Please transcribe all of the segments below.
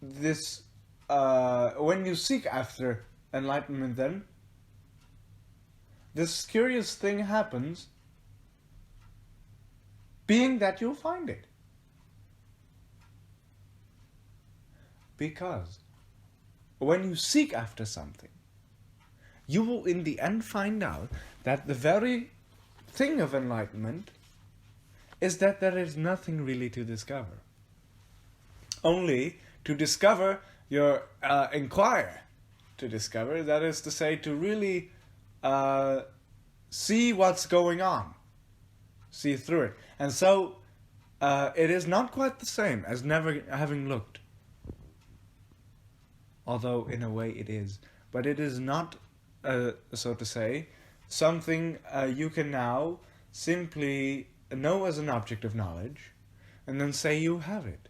this, when you seek after enlightenment, then this curious thing happens, being that you'll find it. Because when you seek after something, you will in the end find out that the very thing of enlightenment is that there is nothing really to discover. Only to discover your inquire to discover, that is to say, to really see what's going on, see through it. And so it is not quite the same as never having looked. Although in a way it is. But it is not, so to say, something you can now simply know as an object of knowledge and then say you have it.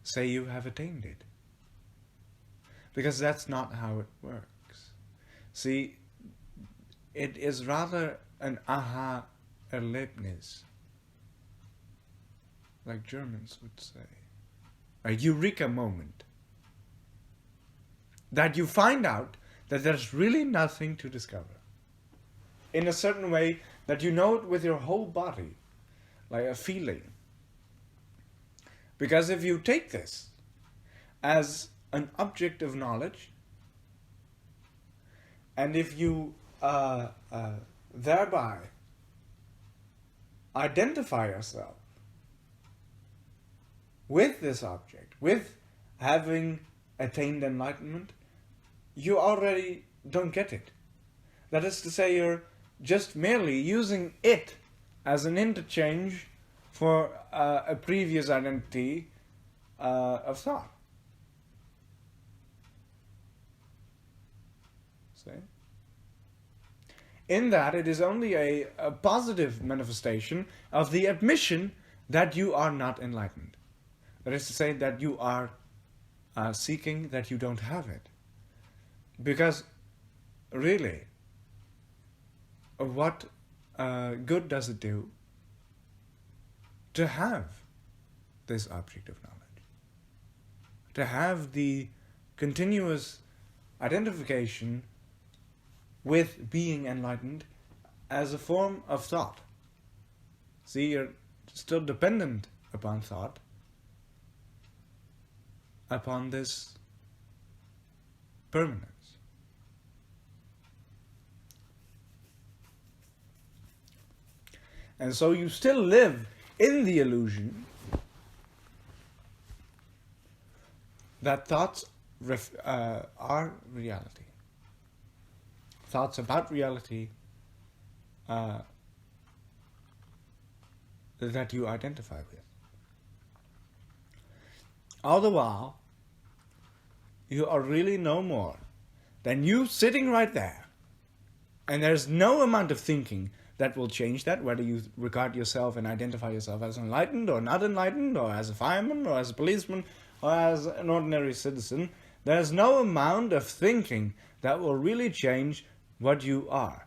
Say you have attained it. Because that's not how it works. See, it is rather an aha-erlebnis, like Germans would say. A eureka moment. That you find out that there's really nothing to discover. In a certain way that you know it with your whole body, like a feeling. Because if you take this as an object of knowledge, and if you thereby identify yourself with this object, with having attained enlightenment, you already don't get it. That is to say, you're just merely using it as an interchange for a previous identity of thought. See? In that, it is only a positive manifestation of the admission that you are not enlightened. That is to say, that you are seeking that you don't have it. Because, really, what good does it do to have this object of knowledge? To have the continuous identification with being enlightened as a form of thought. See, you're still dependent upon thought, upon this permanence. And so you still live in the illusion that thoughts are reality. Thoughts about reality that you identify with. All the while, you are really no more than you sitting right there. And there's no amount of thinking that will change that, whether you regard yourself and identify yourself as enlightened or not enlightened, or as a fireman, or as a policeman, or as an ordinary citizen. There's no amount of thinking that will really change what you are.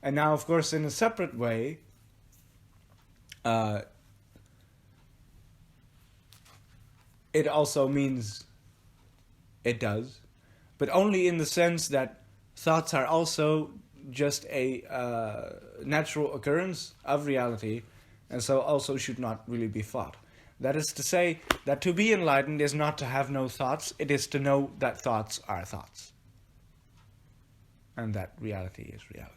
And now, of course, in a separate way, it also means it does, but only in the sense that thoughts are also just a natural occurrence of reality, and so also should not really be thought. That is to say, that to be enlightened is not to have no thoughts, it is to know that thoughts are thoughts, and that reality is reality.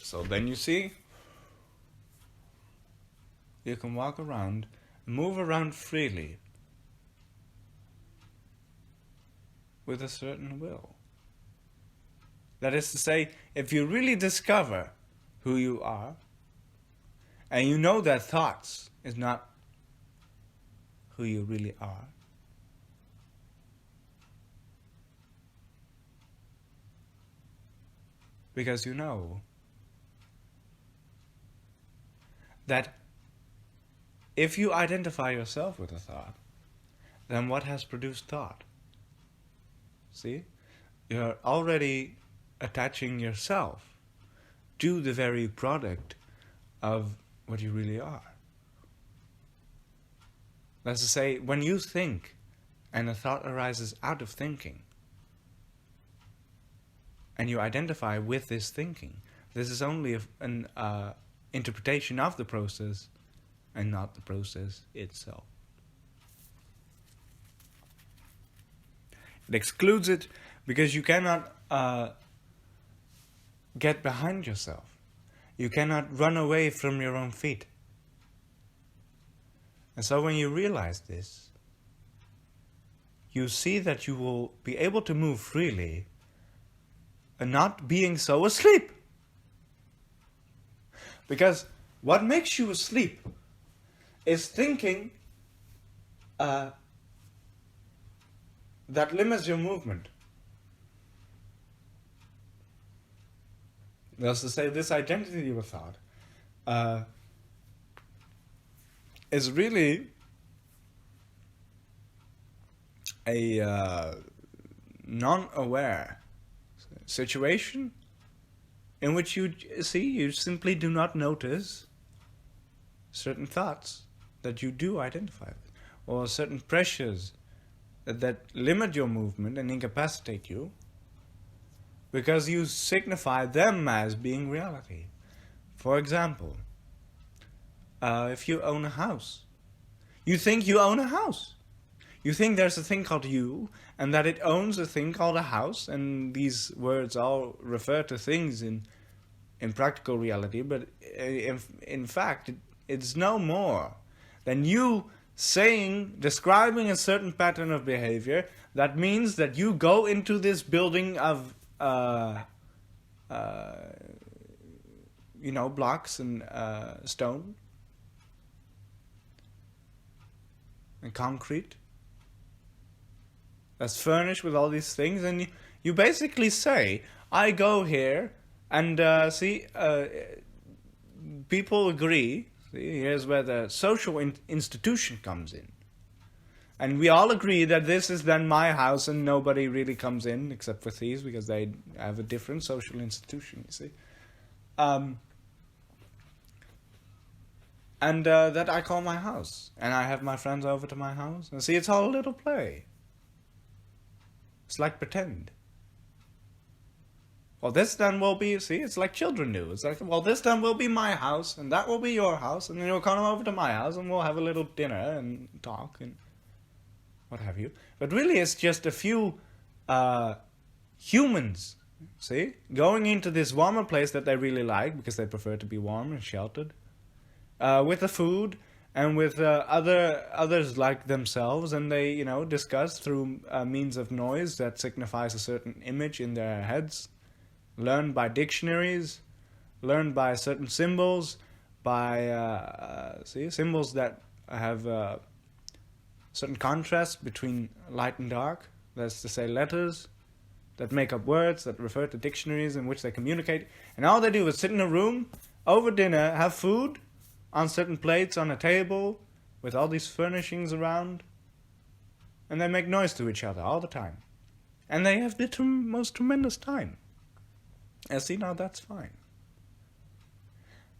So then you see, you can walk around, move around freely with a certain will. That is to say, if you really discover who you are, and you know that thoughts is not who you really are, because you know that if you identify yourself with a thought, then what has produced thought? See? You're already attaching yourself to the very product of what you really are. That's to say, when you think and a thought arises out of thinking, and you identify with this thinking, this is only an interpretation of the process and not the process itself. It excludes it because you cannot get behind yourself. You cannot run away from your own feet. And so when you realize this, you see that you will be able to move freely and not being so asleep. Because what makes you asleep is thinking that limits your movement. That's to say, this identity of thought is really a non-aware situation in which you simply do not notice certain thoughts that you do identify with, or certain pressures that limit your movement and incapacitate you, because you signify them as being reality. For example, if you own a house, you think you own a house. You think there's a thing called you, and that it owns a thing called a house, and these words all refer to things in practical reality, but in fact, it's no more than you describing a certain pattern of behavior that means that you go into this building of blocks and stone and concrete that's furnished with all these things, and you basically say, I go here and people agree. See, here's where the social institution comes in. And we all agree that this is then my house, and nobody really comes in except for thieves because they have a different social institution, you see. That I call my house. And I have my friends over to my house. And see, it's all a little play. It's like pretend. Well, this then will be, it's like children do. It's like, well, this then will be my house, and that will be your house, and then you'll come over to my house, and we'll have a little dinner and talk and what have you. But really, it's just a few humans, going into this warmer place that they really like, because they prefer to be warm and sheltered, with the food, and with others like themselves, and they, discuss through means of noise that signifies a certain image in their heads, learned by dictionaries, learned by certain symbols, by symbols that have certain contrast between light and dark. That's to say, letters that make up words that refer to dictionaries in which they communicate. And all they do is sit in a room over dinner, have food on certain plates on a table with all these furnishings around, and they make noise to each other all the time. And they have the most tremendous time. And see, now that's fine.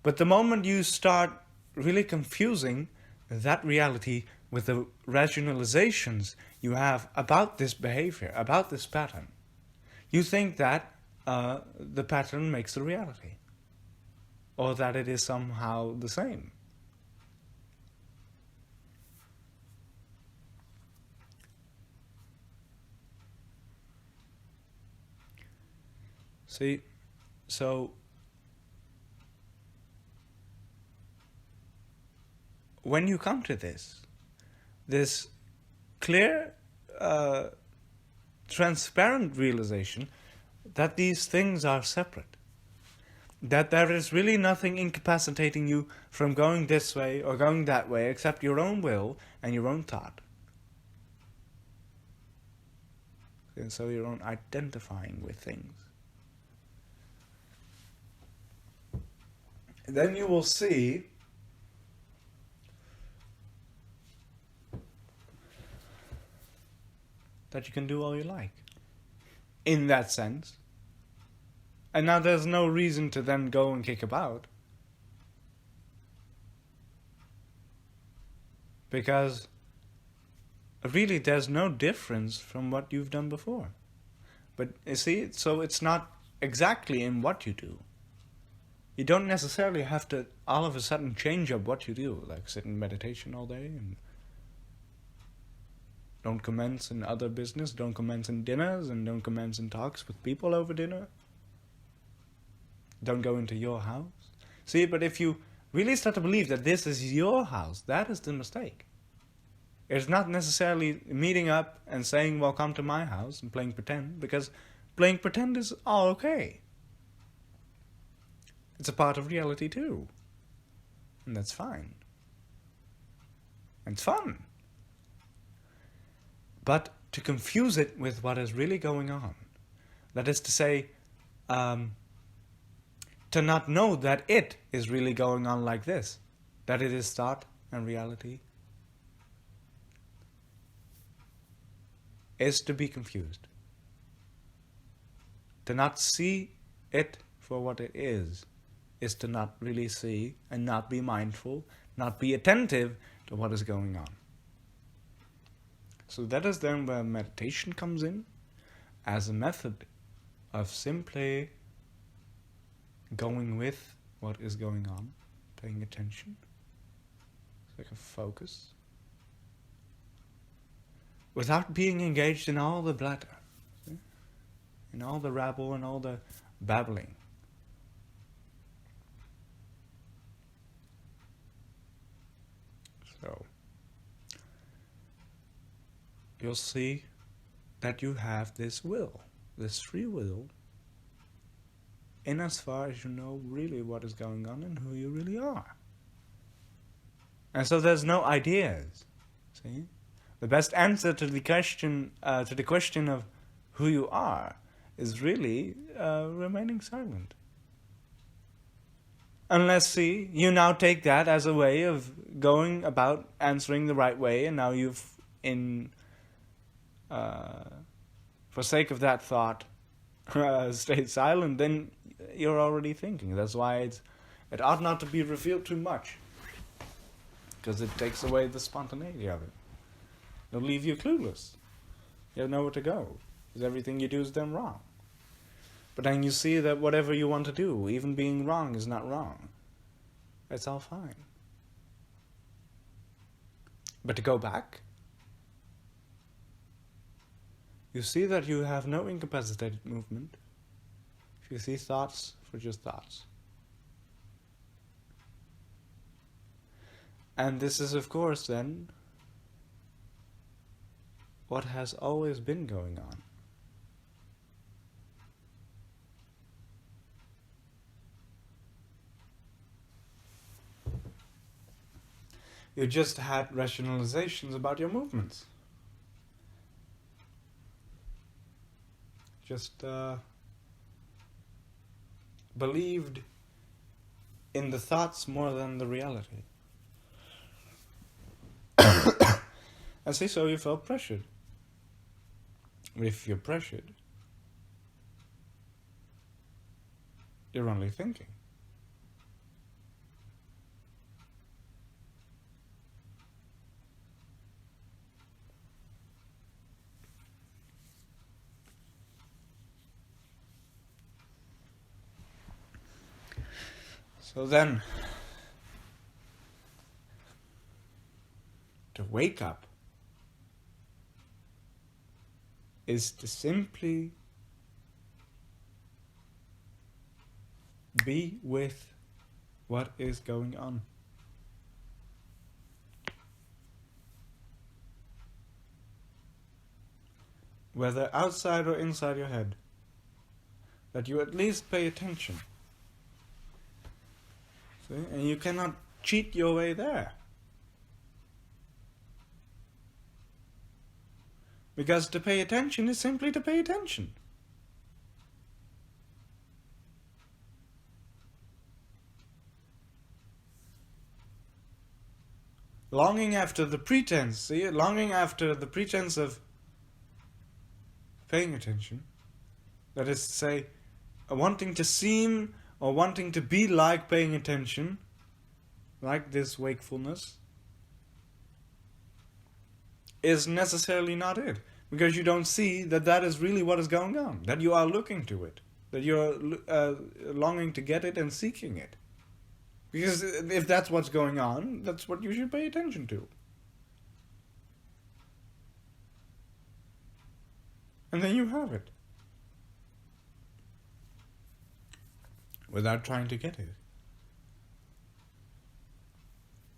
But the moment you start really confusing that reality with the rationalizations you have about this behavior, about this pattern, you think that the pattern makes the reality, or that it is somehow the same. See, so when you come to this clear, transparent realization that these things are separate, that there is really nothing incapacitating you from going this way or going that way except your own will and your own thought. And so your own identifying with things. Then you will see that you can do all you like. In that sense. And now there's no reason to then go and kick about. Because really there's no difference from what you've done before. But you see, so it's not exactly in what you do. You don't necessarily have to all of a sudden change up what you do, like sit in meditation all day and don't commence in other business, don't commence in dinners, and don't commence in talks with people over dinner. Don't go into your house. See, but if you really start to believe that this is your house, that is the mistake. It's not necessarily meeting up and saying, well, come to my house and playing pretend, because playing pretend is all okay. It's a part of reality too. And that's fine. And it's fun. But to confuse it with what is really going on, that is to say, to not know that it is really going on like this, that it is thought and reality, is to be confused. To not see it for what it is to not really see and not be mindful, not be attentive to what is going on. So that is then where meditation comes in, as a method of simply going with what is going on, paying attention. It's like a focus. Without being engaged in all the blather, in all the rabble and all the babbling. So, you'll see that you have this will, this free will, in as far as you know really what is going on and who you really are. And so there's no ideas. See? The best answer to the question of who you are is really remaining silent. Unless, see, you now take that as a way of going about answering the right way, and now you've, for sake of that thought, stayed silent, then you're already thinking. That's why it ought not to be revealed too much, because it takes away the spontaneity of it. It'll leave you clueless. You don't know where to go, because everything you do is done wrong. But then you see that whatever you want to do, even being wrong, is not wrong. It's all fine. But to go back, you see that you have no incapacitated movement. If you see thoughts for just thoughts. And this is, of course, then, what has always been going on. You just had rationalizations about your movements. Just believed in the thoughts more than the reality. And see, so you felt pressured. If you're pressured, you're only thinking. So then, to wake up is to simply be with what is going on. Whether outside or inside your head, that you at least pay attention. See? And you cannot cheat your way there. Because to pay attention is simply to pay attention. Longing after the pretense, see? Longing after the pretense of paying attention, that is to say, wanting to seem or wanting to be like paying attention, like this wakefulness, is necessarily not it. Because you don't see that that is really what is going on, that you are looking to it, that you're longing to get it and seeking it. Because if that's what's going on, that's what you should pay attention to. And then you have it. Without trying to get it.